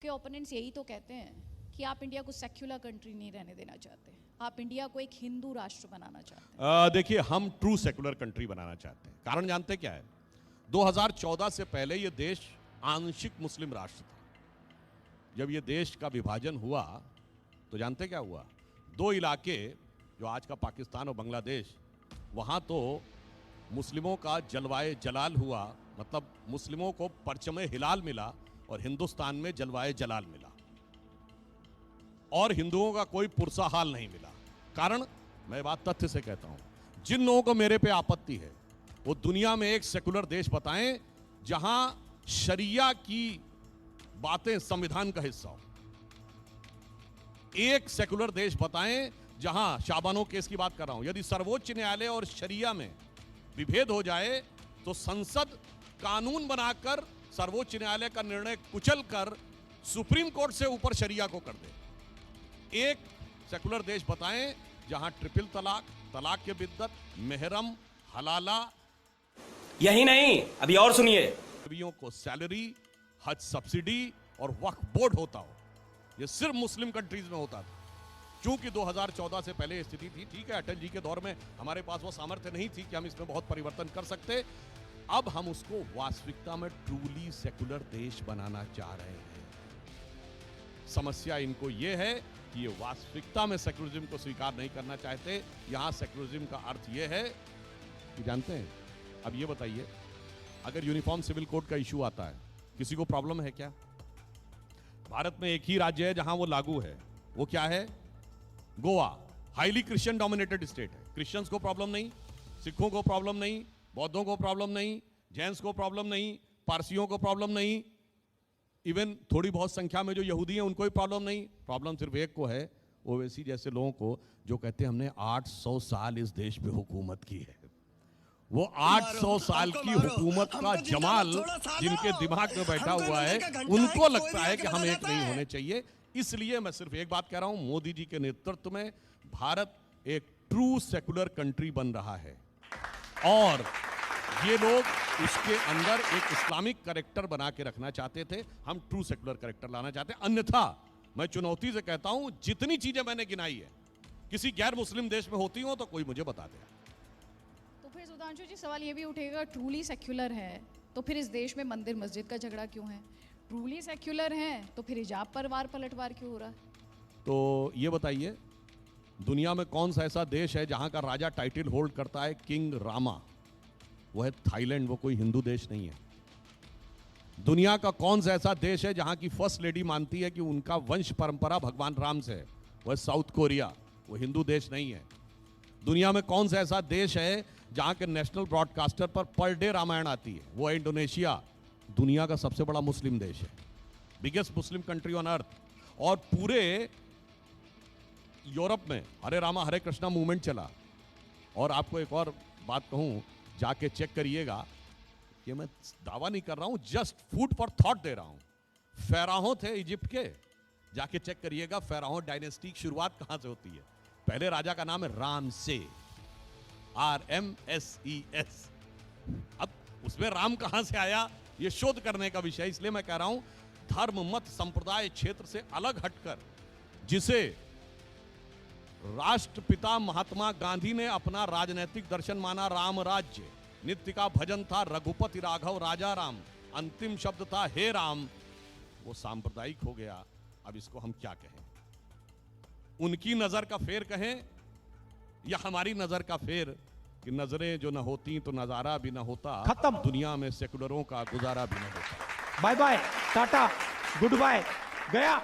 के ओपोनेंट्स यही तो कहते हैं कि आप इंडिया को सेक्युलर कंट्री नहीं रहने देना चाहते, आप इंडिया को एक हिंदू राष्ट्र बनाना चाहते हैं। देखिए, हम ट्रू सेकुलर कंट्री बनाना चाहते हैं। कारण जानते क्या है? 2014 से पहले यह देश आंशिक मुस्लिम राष्ट्र था। जब यह देश का विभाजन हुआ तो जानते क्या हुआ? दो इलाके जो आज का पाकिस्तान और बांग्लादेश, वहां तो मुस्लिमों का जलवाए जलाल हुआ, मतलब मुस्लिमों को परचमे हिलाल मिला और हिंदुस्तान में जलवाए जलाल मिला, और हिंदुओं का कोई पुरसा हाल नहीं मिला। कारण मैं बात तथ्य से कहता हूं, जिन लोगों को मेरे पे आपत्ति है वो दुनिया में एक सेकुलर देश बताएं जहां शरिया की बातें संविधान का हिस्सा हो। एक सेकुलर देश बताएं जहां शाबानो केस की बात कर रहा हूं, यदि सर्वोच्च न्यायालय और शरिया में विभेद हो जाए तो संसद कानून बनाकर सर्वोच्च न्यायालय का निर्णय कुचल कर सुप्रीम कोर्ट से ऊपर शरिया को कर दे। एक सेकुलर देश बताएं जहां ट्रिपल तलाक, तलाक के बिद्दत, मेहरम, हलाला, यही नहीं, अभी और सुनिए, बीवियों को सैलरी, हज सब्सिडी और वक्फ बोर्ड होता हो। यह सिर्फ मुस्लिम कंट्रीज में होता था। क्योंकि 2014 से पहले स्थिति थी, ठीक है, अटल जी के दौर में हमारे पास वो सामर्थ्य नहीं थी कि हम इसमें बहुत परिवर्तन कर सकते। अब हम उसको वास्तविकता में ट्रूली सेकुलर देश बनाना चाह रहे हैं। समस्या इनको यह है कि ये वास्तविकता में सेकुलरिज्म को स्वीकार नहीं करना चाहते। यहां सेकुलरिज्म का अर्थ यह है कि जानते हैं, अब ये बताइए, अगर यूनिफॉर्म सिविल कोड का इशू आता है, किसी को प्रॉब्लम है क्या? भारत में एक ही राज्य है जहां वो लागू है, वो क्या है? Goa. Highly Christian dominated state है। क्रिश्चियंस को प्रॉब्लम नहीं, सिखों को प्रॉब्लम नहीं, बौद्धों को प्रॉब्लम नहीं, जैन्स को प्रॉब्लम नहीं, पारसियों को प्रॉब्लम नहीं, इवन थोड़ी बहुत संख्या में जो यहूदी हैं उनको भी प्रॉब्लम नहीं। प्रॉब्लम सिर्फ एक को है, ओवैसी जैसे लोगों को, जो कहते हैं हमने 800 साल इस देश पे हुकूमत की है। वो 800 साल की हुकूमत का जमाल जिनके दिमाग में बैठा हुआ है, उनको लगता है कि हम एक नहीं होने चाहिए। इसलिए मैं सिर्फ एक बात कह रहा हूं, मोदी जी के नेतृत्व में भारत एक ट्रू सेकुलर कंट्री बन रहा है, और ये लोग उसके अंदर एक इस्लामिक कैरेक्टर बना के रखना चाहते थे। हम ट्रू सेकुलर कैरेक्टर लाना चाहते हैं। अन्यथा मैं चुनौती से कहता हूं, जितनी चीजें मैंने गिनाई है किसी गैर मुस्लिम देश में होती हो तो कोई मुझे बता दे। तो फिर सुधांशु जी, सवाल ये भी उठेगा, ट्रूली सेक्युलर है तो फिर इस देश में मंदिर मस्जिद का झगड़ा क्यों है? ट्रूली सेक्युलर है तो फिर हिजाब पर वार पलटवार क्यों हो रहा है? तो ये बताइए, दुनिया में कौन सा ऐसा देश है जहां का राजा टाइटल होल्ड करता है किंग रामा? वो है थाईलैंड, वो कोई हिंदू देश नहीं है। दुनिया का कौन सा ऐसा देश है जहां की फर्स्ट लेडी मानती है कि उनका वंश परंपरा भगवान राम से है? वो है साउथ कोरिया, वो हिंदू देश नहीं है। दुनिया में कौन सा ऐसा देश है जहां के नेशनल ब्रॉडकास्टर पर डे रामायण आती है? वो है इंडोनेशिया, दुनिया का सबसे बड़ा मुस्लिम देश है, biggest Muslim country on earth. और पूरे यूरोप में हरे रामा हरे कृष्णा मूवमेंट चला। और आपको एक और बात कहूं, जाके चेक करिएगा, ये मैं दावा नहीं कर रहा हूं, just food for thought they रहा हूं। फेराहो थे इजिप्ट के, जाके चेक करिएगा फेराहो डायनेस्टी की शुरुआत कहां से होती है। पहले राजा का नाम है रामसे, RMSES। अब उसमें राम कहां से आया, ये शोध करने का विषय। इसलिए मैं कह रहा हूं, धर्म मत संप्रदाय क्षेत्र से अलग हटकर, जिसे राष्ट्रपिता महात्मा गांधी ने अपना राजनैतिक दर्शन माना, राम राज्य, नित्य का भजन था रघुपति राघव राजा राम, अंतिम शब्द था हे राम, वो सांप्रदायिक हो गया। अब इसको हम क्या कहें? उनकी नजर का फेर कहें या हमारी नजर का फेर, कि नजरें जो न होती तो नजारा भी न होता, खत्म। दुनिया में सेकुलरों का गुजारा भी न होता। Bye bye, tata, goodbye, गया।